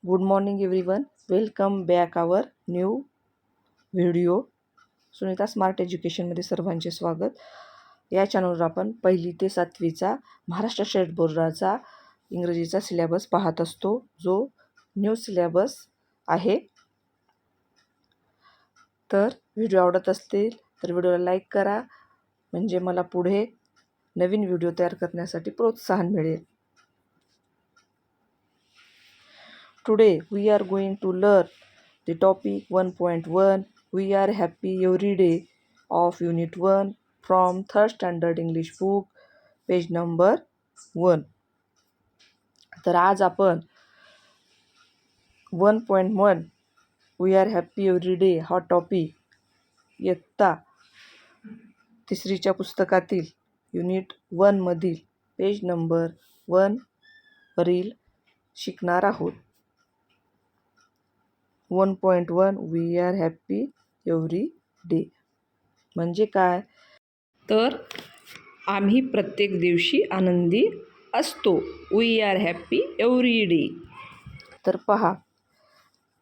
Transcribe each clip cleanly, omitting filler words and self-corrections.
Good morning everyone. Welcome back our new video. Sunita smart एज्युकेशनमध्ये सर्वांचे स्वागत. या चॅनलवर आपण 1ली ते 7वीचा महाराष्ट्र स्टेट बोर्डाचा इंग्रजीचा सिलेबस पाहत असतो, जो न्यू सिलेबस आहे. तर व्हिडिओ आवडत असतील तर व्हिडिओला लाईक करा, म्हणजे मला पुढे नवीन व्हिडिओ तयार करण्यासाठी प्रोत्साहन मिळेल. Today we are going to learn the topic 1.1. We are happy every day of Unit 1 from 3rd Standard English book, page number 1. तर आज आपण 1.1 We are happy every day हा टॉपिक इयत्ता 3च्या पुस्तकातील युनिट 1 मधील पेज नंबर 1 वरील शिकणार आहोत. 1.1 We are happy every day म्हणजे काय? तर आम्ही प्रत्येक दिवशी आनंदी असतो. We are happy every day. तर पहा,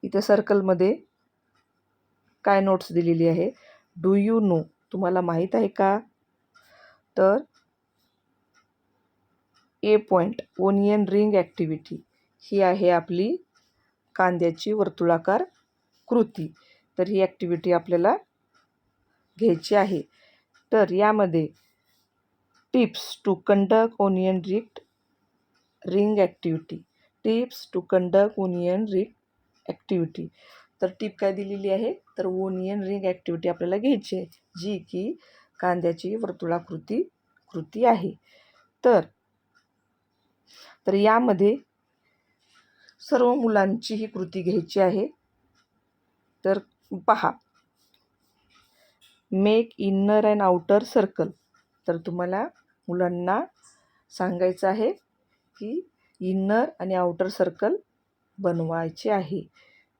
इथं सर्कलमध्ये काय नोट्स दिलेली आहे. डू यू नो, तुम्हाला माहीत आहे का? तर ए पॉईंट ओनियन रिंग ॲक्टिव्हिटी ही आहे आपली कांद्याची वर्तुळाकार कृती. तर ही ॲक्टिव्हिटी आपल्याला घ्यायची आहे. तर यामध्ये tips to conduct onion ring activity, tips to conduct onion ring activity. तर टिप काय दिलेली आहे, तर ओनियन रिंग ॲक्टिव्हिटी आपल्याला घ्यायची आहे, जी की कांद्याची वर्तुळाकृती कृती आहे. तर यामध्ये सर्व मुलांची ही कृती घ्यायची आहे. तर पहा, make inner and outer circle. तर तुम्हाला मुलांना सांगायचं आहे की इनर आणि आउटर सर्कल बनवायचे आहे.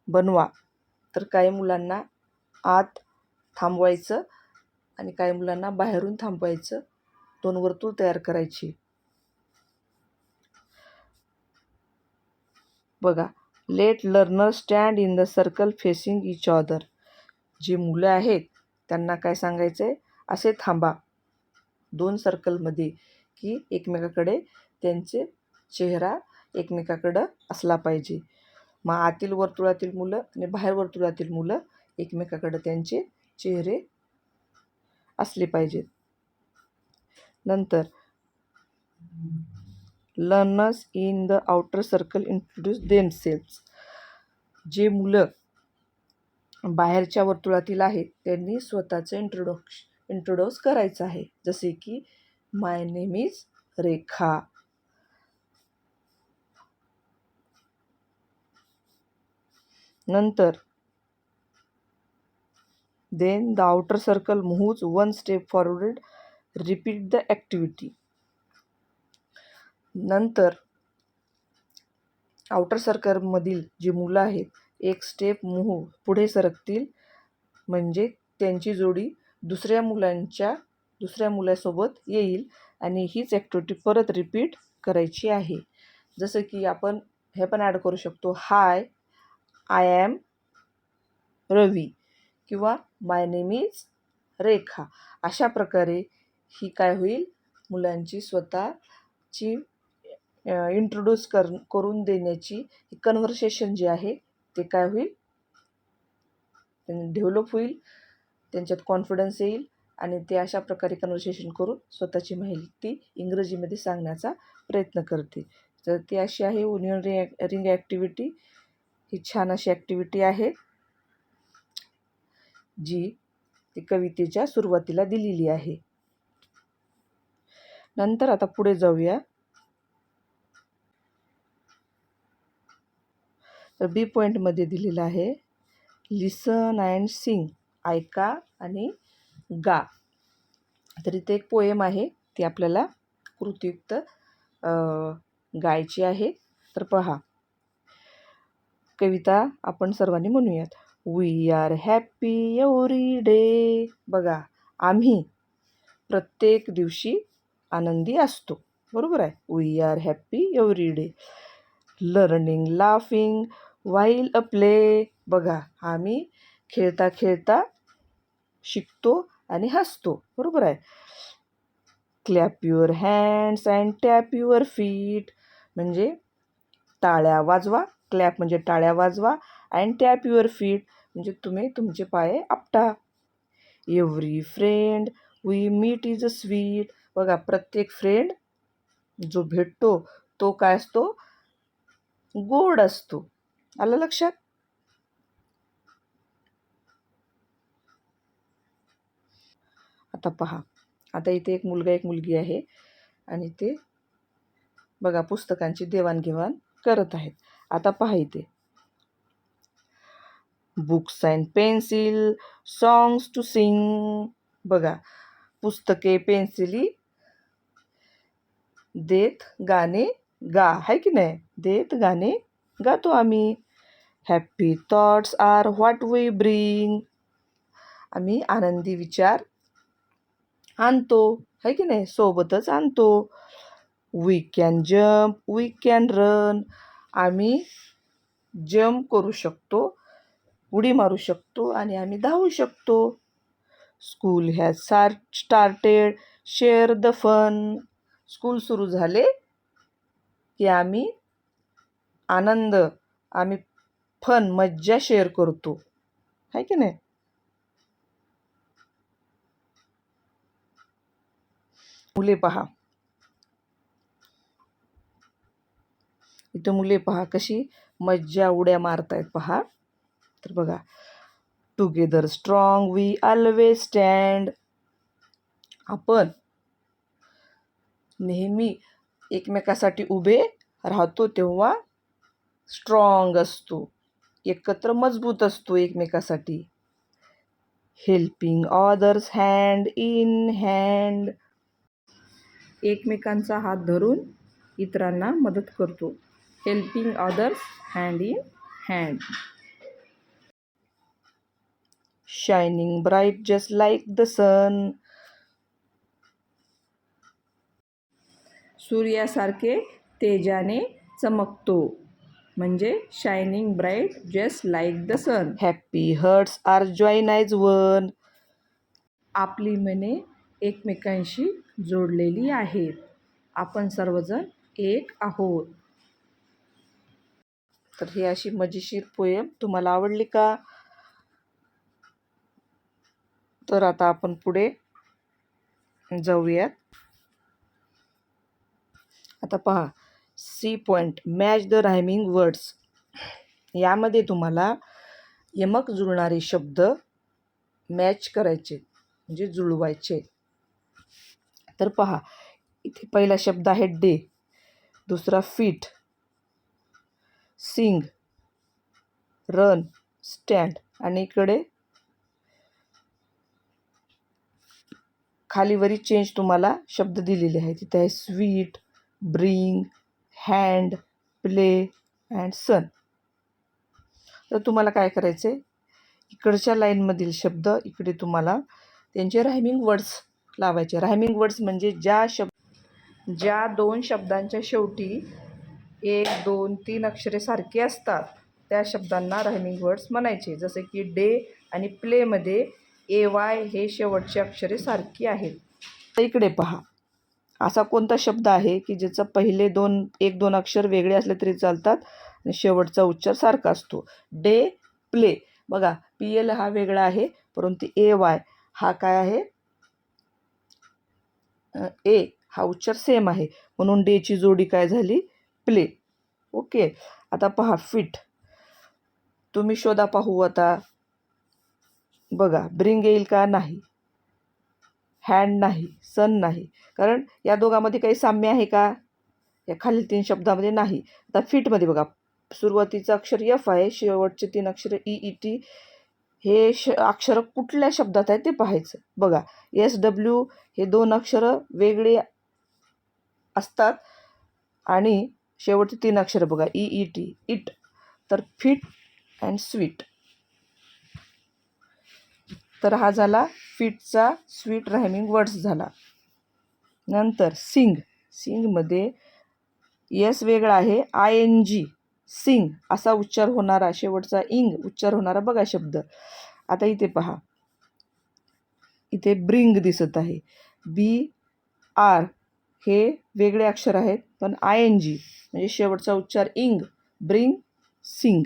बनवा. तर काही मुलांना आत थांबवायचं आणि काही मुलांना बाहेरून थांबवायचं. 2 वर्तुळ तयार करायची. बघा, let learner stand in the circle facing each other. जी मुलं आहेत त्यांना काय सांगायचं आहे, असे थांबा 2 सर्कलमध्ये की एकमेकाकडे त्यांचे चेहरा एकमेकाकडं असला पाहिजे. मग आतील वर्तुळातील मुलं आणि बाहेर वर्तुळातील मुलं एकमेकाकडे त्यांचे चेहरे असले पाहिजेत. नंतर learners in the outer circle introduce themselves. जे मुलं बाहेरच्या वर्तुळातील आहेत त्यांनी स्वतःचं इंट्रोड्यूस करायचं आहे. जसे की माय नेम इज रेखा. नंतर then the outer circle moves 1 step forward, repeat the activity. नंतर आउटर सर्कलमधील जी मुलं आहेत 1 स्टेप पुढे सरकतील, म्हणजे त्यांची जोडी दुसऱ्या मुलासोबत येईल आणि हीच ॲक्टिव्हिटी परत रिपीट करायची आहे. जसं की आपण हे पण ॲड करू शकतो, हाय आय ॲम रवी किंवा माय नेम इज रेखा. अशा प्रकारे ही काय होईल, मुलांची स्वतःची इंट्रोड्यूस करून देण्याची कन्व्हर्सेशन जे आहे ते काय होईल, डेव्हलप होईल, त्यांच्यात कॉन्फिडन्स येईल आणि ते अशा प्रकारे कन्व्हर्सेशन करून स्वतःची माहिती इंग्रजीमध्ये सांगण्याचा प्रयत्न करते. तर ती अशी आहे ओनियन रिंग ॲक्टिव्हिटी. ही छान अशी ॲक्टिव्हिटी आहे जी ती कवितेच्या सुरुवातीला दिलेली आहे. नंतर आता पुढे जाऊया. तर बी पॉईंटमध्ये दिलेलं आहे लिसन अँड सिंग, ऐका आणि गा. तर इथे एक पोएम आहे, ती आपल्याला कृतीयुक्त गायची आहे. तर पहा, कविता आपण सर्वांनी म्हणूयात. We are happy every day. बघा, आम्ही प्रत्येक दिवशी आनंदी असतो. बरोबर आहे. We are happy every day. Learning, laughing, while a play. बघा, आम्ही खेळता खेळता शिकतो आणि हसतो. बरोबर आहे. Clap your hands and tap your feet. म्हणजे टाळ्या वाजवा. क्लॅप म्हणजे टाळ्या वाजवा. अँड टॅप युअर फीट म्हणजे तुम्ही तुमचे पाय आपटा. Every friend we meet is a sweet. बघा, प्रत्येक फ्रेंड जो भेटतो तो काय असतो? गोड असतो. आलं लक्षात? आता पहा, आता इथे एक मुलगा एक मुलगी आहे आणि ते बघा पुस्तकांची देवाणघेवाण करत आहेत. आता पहा इथे, books and pencil, songs to sing. बघा, पुस्तके पेन्सिली देत गाणे गा, आहे की नाही? देत गाणे गातो आम्ही. Happy thoughts are what we bring. आम्ही आनंदी विचार आणतो, आहे की नाही? सोबतच आणतो. We can jump, we can run. आम्ही जम्प करू शकतो, उडी मारू शकतो आणि आम्ही धावू शकतो. School has started, share the fun. School सुरू झाले की आम्ही आनंद, आम्ही फन, मज्जा शेअर करतो, आहे की नाही? मुले पहा, इथं मुले पहा कशी मज्जा उड्या मारतायत पहा. तर बघा, together strong we always stand. आपण नेहमी एकमेकासाठी उभे राहतो तेव्हा स्ट्रॉंग असतो, एकत्र मजबूत असतो एकमेकासाठी. Helping others hand in hand. एकमेकांचा हात धरून इतरांना मदत करतो. Helping others hand in hand. Shining bright just like the sun. सूर्यासारखे तेजाने चमकतो, म्हणजे shining bright just like the sun. Happy hearts are join as one. आपली मने एकमेकांशी जोडलेली आहेत. आपण सर्वजण एक आहोत. तर ही अशी मजेशीर पोएम तुम्हाला आवडली का? तर आता आपण पुढे जाऊयात. आता पहा, C point, match the rhyming words. यामध्ये तुम्हाला यमक जुळणारे शब्द मॅच करायचे, म्हणजे जुळवायचे. तर पहा, इथे पहिला शब्द आहे डे, दुसरा फीट, सिंग, रन, स्टँड आणि इकडे खालीवरी चेंज तुम्हाला शब्द दिलेले आहेत. तिथे आहे sweet, bring, hand, play and sun. तर तुम्हाला काय करायचं आहे, इकडच्या लाईनमधील शब्द इकडे तुम्हाला त्यांचे रायमिंग वर्ड्स लावायचे. रायमिंग वर्ड्स म्हणजे ज्या दोन शब्दांच्या शेवटी 1, 2, 3 अक्षरे सारखी असतात त्या शब्दांना रायमिंग वर्ड्स म्हणायचे. जसे की डे आणि प्लेमध्ये AY हे शेवटचे अक्षरे सारखी आहेत. तर इकडे पहा, असा कोणता शब्द आहे की ज्याचं पहिले 1-2 अक्षर वेगळे असले तरी चालतात आणि शेवटचा उच्चार सारखा असतो? Day, play. बघा, PL हा वेगळा आहे, परंतु AY हा काय आहे? ए हा उच्चार सेम आहे, म्हणून डेची जोडी काय झाली? प्ले. ओके. आता पहा, फिट. तुम्ही शोधा पाहू आता. बघा, ब्रिंग येईल का? नाही. हँड नाही, सन नाही, कारण या दोघांमध्ये काही साम्य आहे का? या खालील 3 शब्दामध्ये नाही. आता फिटमध्ये बघा, सुरुवातीचं अक्षर F आहे, शेवटचे 3 अक्षर EET. हे अक्षर कुठल्या शब्दात आहे ते पाहायचं. बघा, SW हे 2 अक्षरं वेगळे असतात आणि शेवटचे 3 अक्षर बघा EET, इट. तर फिट अँड स्वीट. तर हा झाला फिटचा स्वीट रायमिंग वर्ड्स झाला. नंतर सिंग. सिंगमध्ये S वेगळा आहे, ING. सिंग असा उच्चार होणारा, शेवटचा इंग उच्चार होणारा बघा शब्द. आता इथे पहा, इथे ब्रिंग दिसत आहे. बी आर हे वेगळे अक्षर आहेत, पण ING म्हणजे शेवटचा उच्चार इंग, ब्रिंग, सिंग.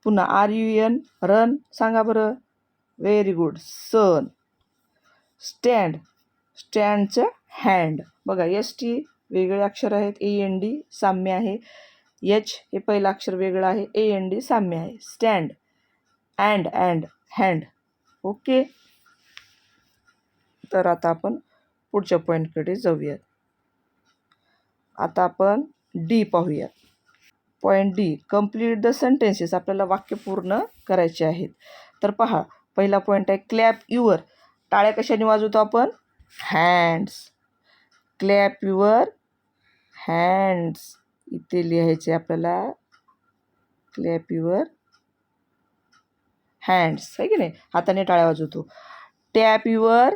पुन्हा RUN रन सांगा बरं. Very good. सन. स्टँड, स्टँडचं हँड बघा. ST वेगळे अक्षर आहेत, AND साम्य आहे. H हे पहिलं अक्षर वेगळं आहे, AND साम्य आहे. Stand, and hand. ओके. तर आता आपण पुढच्या पॉईंटकडे जाऊयात. आता आपण D पाहूयात. Point D, complete the sentences. आपल्याला वाक्य पूर्ण करायचे आहेत. तर पहा, पहिला पॉईंट आहे क्लॅप युअर. टाळ्या कशाने वाजवतो आपण? हँड्स. Clap your hands. इथे लिहायचे आपल्याला क्लॅप युअर हँड्स, आहे की नाही? हाताने टाळ्या वाजवतो. Tap your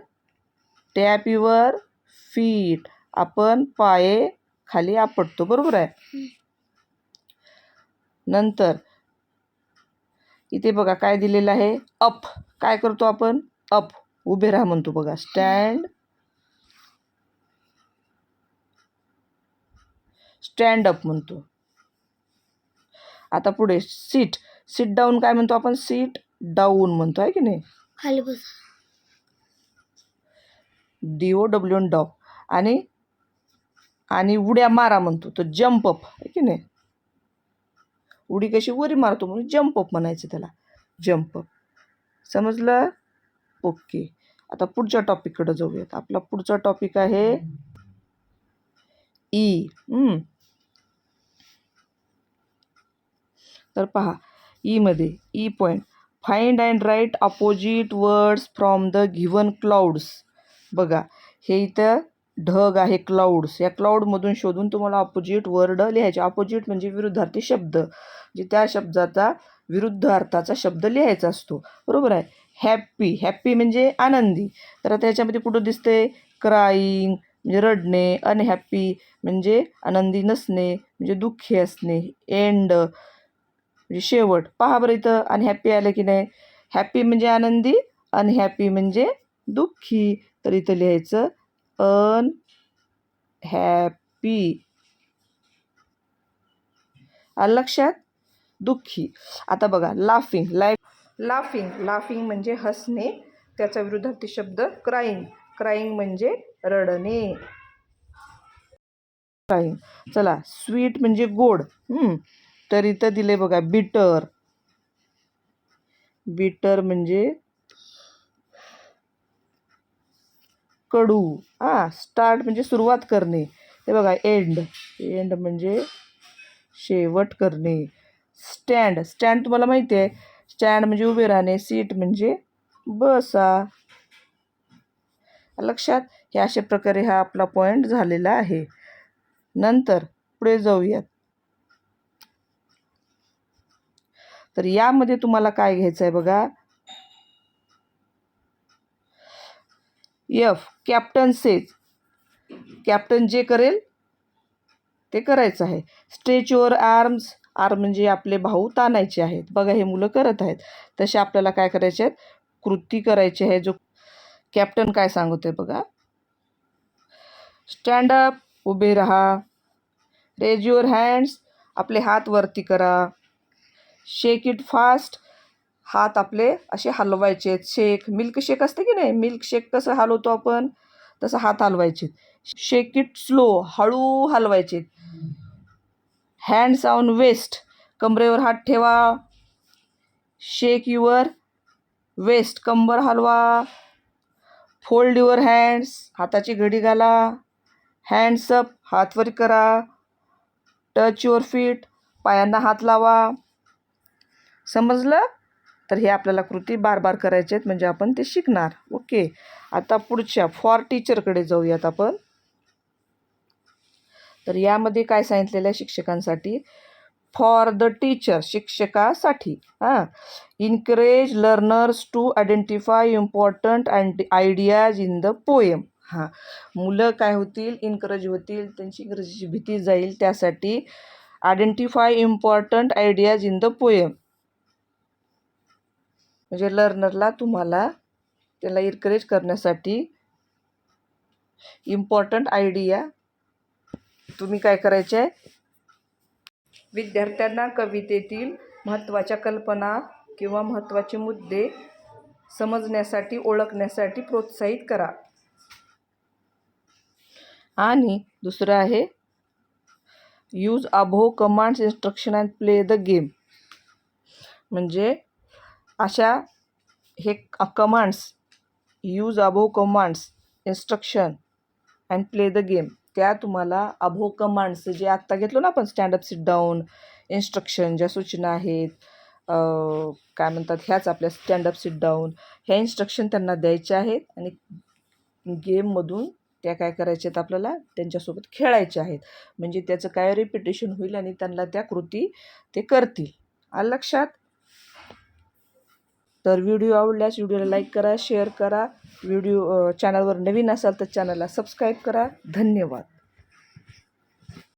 feet. आपण पाय खाली आपटतो, बरोबर आहे. नंतर इथे बघा काय दिलेलं आहे, अप. काय करतो आपण? अप, उभे राहा म्हणतो बघा. स्टँड अप म्हणतो. आता पुढे सीट डाऊन. काय म्हणतो आपण? सीट डाऊन म्हणतो, आहे की नाही? खाली बस. DOWN dog. आणि उड्या मारा म्हणतो तो जम्प अप, आहे की नाही? उडी कशी वरी मारतो म्हणून जम्प अप म्हणायचं त्याला, जम्प अप. समजलं? ओके. आता पुढच्या टॉपिककडे जाऊयात. आपला पुढचा टॉपिक आहे ई. तर पहा, ईमध्ये E point, find and write opposite words from the given clouds. बघा, हे इथं ढग आहे, क्लाउड्स. या क्लाउडमधून शोधून तुम्हाला अपोजिट वर्ड लिहायचे. अपोजिट म्हणजे विरुद्धार्थी शब्द, जे त्या शब्दाचा विरुद्ध अर्थाचा शब्द लिहायचा असतो, बरोबर आहे. हॅप्पी म्हणजे आनंदी. तर आता ह्याच्यामध्ये कुठं दिसते? क्राईंग म्हणजे रडणे, अनहॅप्पी म्हणजे आनंदी नसणे, म्हणजे दुःखी असणे, एंड म्हणजे शेवट. पहा बरं इथं अनहॅप्पी आलं की नाही? हॅप्पी म्हणजे आनंदी, अनहॅप्पी म्हणजे दुःखी. तर इथं लिहायचं अनहॅप्पी. आलं लक्षात? दुःखी. आता बघा, लाफिंग म्हणजे हसणे, त्याचा विरुद्धार्थी शब्द क्राईंग म्हणजे रडणे. चला, स्वीट म्हणजे गोड. तर इथं दिले बघा बिटर म्हणजे कडू. स्टार्ट म्हणजे सुरुवात करणे. हे बघा, एंड म्हणजे शेवट करणे. स्टँड तुम्हाला माहिती आहे, स्टँड म्हणजे उभे राहणे, सीट म्हणजे बसा. लक्षात? हे अशा प्रकारे हा आपला पॉईंट झालेला आहे. नंतर पुढे जाऊयात. तर यामध्ये तुम्हाला काय घ्यायचं आहे बघा, F, कॅप्टन सेज. कॅप्टन जे करेल ते करायचं आहे. Stretch your arms. म्हणजे आपले भाऊ ताणायचे आहेत. बघा, हे मुलं करत आहेत. तसे आपल्याला काय करायचे आहेत? कृती करायची आहे. जो कॅप्टन काय सांगतोय बघा, स्टँड अप, उभे राहा. रेज युअर हँड्स, आपले हात वरती करा. शेक इट फास्ट, हात आपले असे हलवायचे. मिल्क शेक असते की नाही, मिल्क शेक कसं हलवतो आपण, तसं हात हलवायचे. शेक इट स्लो, हळू हलवायचे. हँड्स ऑन वेस्ट, कमरेवर हात ठेवा. शेक युअर वेस्ट, कंबर हलवा. फोल्ड युअर हँड्स, हाताची घडी घाला. हँड्स अप, हात वर करा. टच युअर फीट, पायांना हात लावा. समजलं? तर हे आपल्याला कृती बार करायचे आहेत, म्हणजे आपण ते शिकणार. ओके. आता पुढच्या फॉर टीचरकडे जाऊयात आपण. तर यामध्ये काय सांगितलेलं आहे शिक्षकांसाठी? फॉर द टीचर, शिक्षकासाठी. Encourage learners to identify important ideas in the poem. मुलं काय होतील? इनकरेज होतील, त्यांची इंग्रजीची भीती जाईल. त्यासाठी identify important ideas in the poem. म्हणजे लर्नरला तुम्हाला त्याला इन्करेज करण्यासाठी इम्पॉर्टंट आयडिया तुम्ही काय करायचे आहे, विद्यार्थ्यांना कवितेतील महत्त्वाच्या कल्पना किंवा महत्त्वाचे मुद्दे समजण्यासाठी, ओळखण्यासाठी प्रोत्साहित करा. आणि दुसरं आहे use above commands instruction and play the game. म्हणजे अशा हे commands, use above commands instruction and play the game, त्या तुम्हाला अबोव कमांड्स जे आत्ता घेतलो ना आपण, स्टँडअप सिट डाऊन, इन्स्ट्रक्शन ज्या सूचना आहेत, काय म्हणतात ह्याच आपल्या स्टँडअप सिट डाऊन, ह्या इन्स्ट्रक्शन त्यांना द्यायच्या आहेत आणि गेममधून त्या काय करायच्या आहेत, आपल्याला त्यांच्यासोबत खेळायच्या आहेत. म्हणजे त्याचं काय रिपिटेशन होईल आणि त्यांना त्या कृती ते करतील. आलं लक्षात? तर व्हिडिओ आवडल्यास व्हिडिओला लाईक करा, शेअर करा. चॅनलवर नवीन असाल तर चॅनलला सबस्क्राईब करा. धन्यवाद.